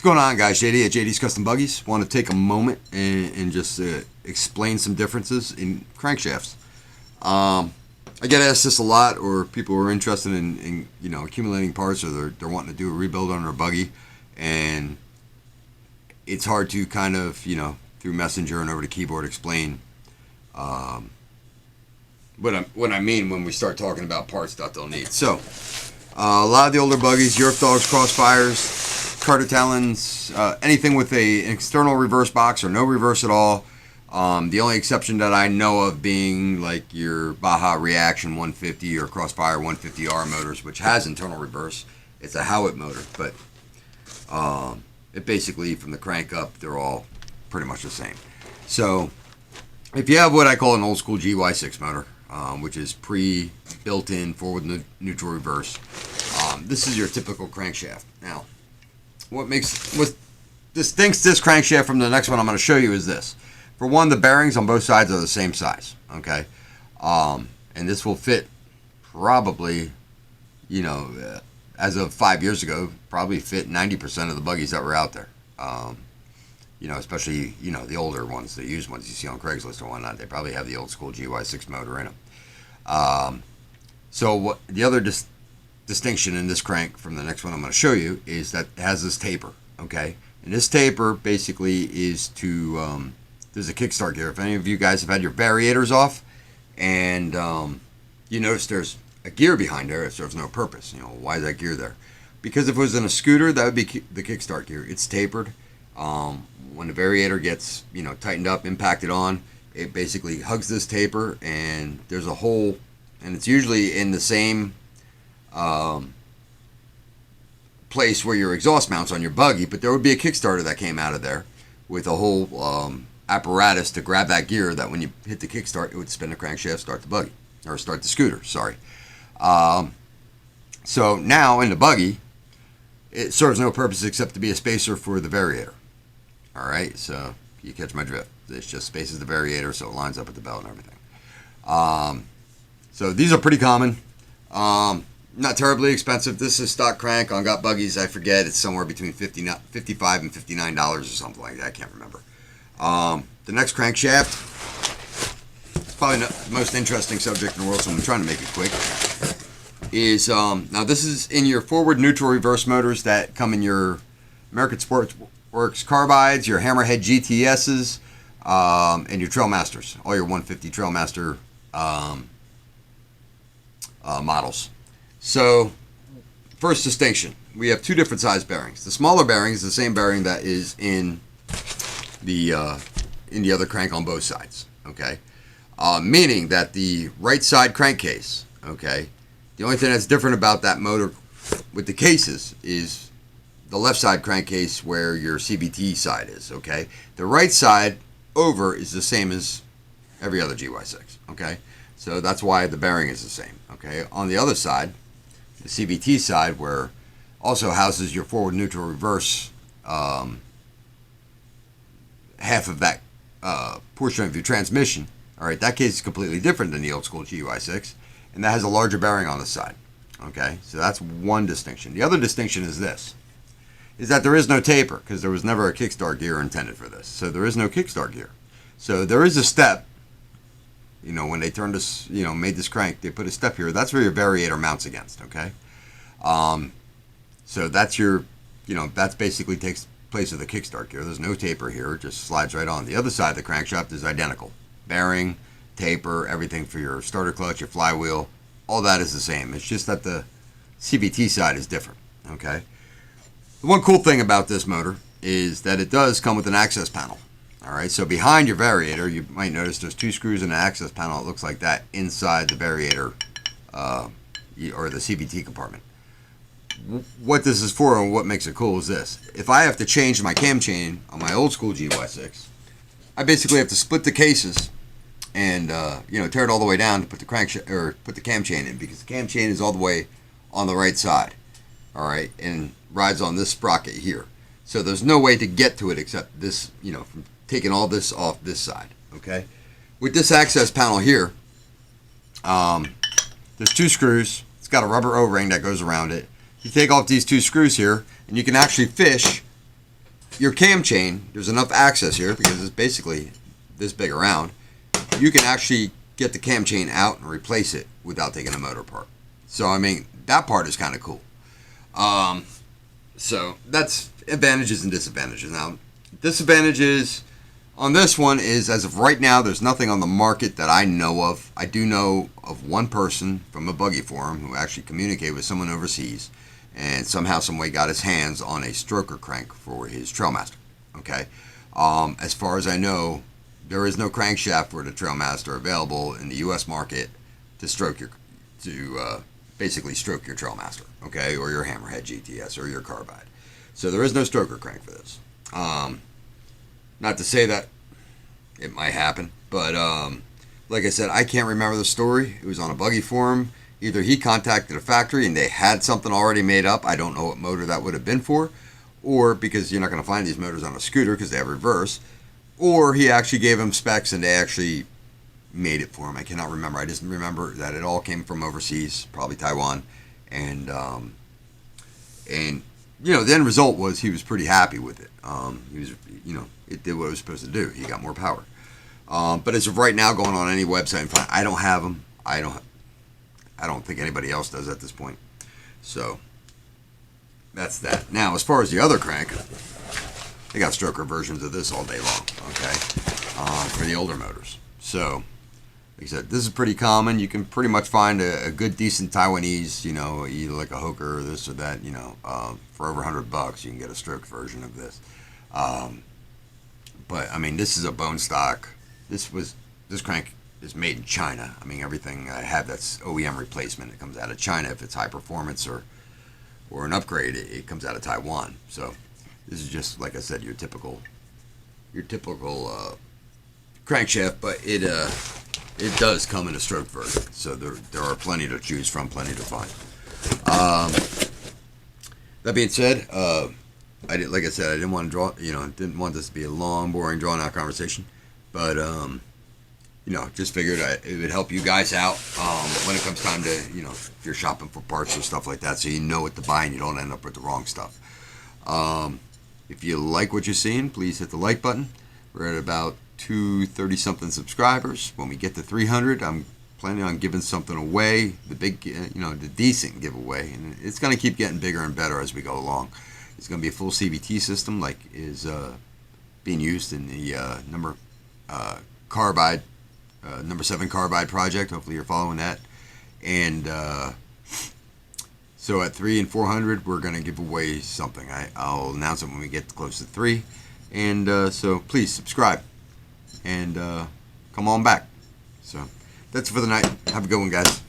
What's going on, guys? JD at JD's Custom Buggies. Want to take a moment and just explain some differences in crankshafts. I get asked this a lot, or people are interested in accumulating parts, or they're wanting to do a rebuild on their buggy, and it's hard to kind of through Messenger and over the keyboard explain what I mean when we start talking about parts that they'll need. So a lot of the older buggies, York Dogs, Crossfires, Carter Talons, anything with an external reverse box or no reverse at all. The only exception that I know of being like your Baja Reaction 150 or Crossfire 150R motors, which has internal reverse. It's a Howitt motor, but it basically, from the crank up, they're all pretty much the same. So if you have what I call an old school GY6 motor, which is pre-built-in forward neutral reverse, this is your typical crankshaft. Now, what distincts this crankshaft from the next one I'm going to show you is this. For one, the bearings on both sides are the same size, okay? And this will fit probably, as of 5 years ago, probably fit 90% of the buggies that were out there. Especially, the older ones, the used ones you see on Craigslist or whatnot. They probably have the old school GY6 motor in them. So the other distinction in this crank from the next one I'm going to show you is that it has this taper, okay? And this taper basically is to, there's a kickstart gear. If any of you guys have had your variators off and you notice there's a gear behind there, it serves no purpose. Why is that gear there? Because if it was in a scooter, that would be the kickstart gear. It's tapered. When the variator gets, tightened up, impacted on, it basically hugs this taper, and there's a hole, and it's usually in the same place where your exhaust mounts on your buggy, but there would be a Kickstarter that came out of there with a whole apparatus to grab that gear that when you hit the kickstart, it would spin the crankshaft, start the buggy, or start the scooter, sorry. So now in the buggy, it serves no purpose except to be a spacer for the variator. Alright, so you catch my drift. This just spaces the variator so it lines up with the belt and everything. So these are pretty common. Not terribly expensive. This is stock crank on Got Buggies. I forget. It's somewhere between $55 and $59 or something like that. I can't remember. The next crankshaft is probably the most interesting subject in the world, so I'm trying to make it quick. Is now this is in your forward neutral reverse motors that come in your American Sportsworks carbides, your Hammerhead GTSs, and your Trailmasters. All your 150 Trailmaster models. So, first distinction, we have two different size bearings. The smaller bearing is the same bearing that is in the other crank on both sides, okay? Meaning that the right side crankcase, okay, the only thing that's different about that motor with the cases is the left side crankcase where your CVT side is, okay? The right side over is the same as every other GY6, okay? So that's why the bearing is the same, okay? On the other side, the CVT side, where also houses your forward neutral reverse, half of that portion of your transmission, all right, that case is completely different than the old school GY6, and that has a larger bearing on the side, okay? So that's one distinction. The other distinction is this, is that there is no taper, because there was never a kickstart gear intended for this. So there is no kickstart gear. So there is a step. When they turned this, made this crank, they put a step here. That's where your variator mounts against, okay? So that's your, that's basically takes place of the kickstart gear. There's no taper here. It just slides right on. The other side of the crankshaft is identical. Bearing, taper, everything for your starter clutch, your flywheel, all that is the same. It's just that the CVT side is different, okay? The one cool thing about this motor is that it does come with an access panel. All right, so behind your variator, you might notice there's two screws and an access panel. It looks like that inside the variator or the CVT compartment. What this is for and what makes it cool is this. If I have to change my cam chain on my old school GY6, I basically have to split the cases and tear it all the way down to put the put the cam chain in, because the cam chain is all the way on the right side. All right, and rides on this sprocket here. So there's no way to get to it except this, from taking all this off this side, okay? With this access panel here, there's two screws. It's got a rubber O-ring that goes around it. You take off these two screws here, and you can actually fish your cam chain, there's enough access here because it's basically this big around. You can actually get the cam chain out and replace it without taking the motor apart. So I mean, that part is kind of cool. So that's advantages and disadvantages. Now, disadvantages on this one is, as of right now, there's nothing on the market that I know of. I do know of one person from a buggy forum who actually communicated with someone overseas and somehow, some way got his hands on a stroker crank for his Trailmaster. Okay. As far as I know, there is no crankshaft for the Trailmaster available in the U.S. market to basically stroke your Trailmaster, okay, or your Hammerhead GTS or your Carbide. So there is no stroker crank for this. Not to say that it might happen, but like I said, I can't remember the story. It was on a buggy forum. Either he contacted a factory and they had something already made up. I don't know what motor that would have been for, or because you're not going to find these motors on a scooter because they have reverse, or he actually gave him specs and they actually made it for him. I cannot remember. I just remember that it all came from overseas, probably Taiwan, and you know, the end result was he was pretty happy with it. He was, you know, it did what it was supposed to do. He got more power. But as of right now, going on any website and find, I don't have them. I don't think anybody else does at this point. So that's that. Now, as far as the other crank, they got stroker versions of this all day long. Okay, for the older motors. So, like I said, this is pretty common. You can pretty much find a good, decent Taiwanese, you know, either like a hooker or this or that, you know, for over $100, you can get a stroke version of this. But I mean, this is a bone stock. This crank is made in China. I mean, everything I have that's OEM replacement, it comes out of China. If it's high performance or an upgrade, it comes out of Taiwan. So this is just, like I said, your typical crankshaft, but it does come in a stroke version. So there are plenty to choose from, plenty to find. That being said, like I said, I didn't want to didn't want this to be a long, boring, drawn-out conversation, but you know, just figured it would help you guys out when it comes time to, you know, if you're shopping for parts or stuff like that, so you know what to buy and you don't end up with the wrong stuff. If you like what you're seeing, please hit the like button. We're at about 230-something subscribers. When we get to 300, I'm planning on giving something away, the big, the decent giveaway, and it's going to keep getting bigger and better as we go along. It's going to be a full CVT system, like is being used in the number 7 carbide project. Hopefully you're following that. And so at 300 and 400, we're going to give away something. I'll announce it when we get close to 3. And so please subscribe and come on back. So that's it for the night. Have a good one, guys.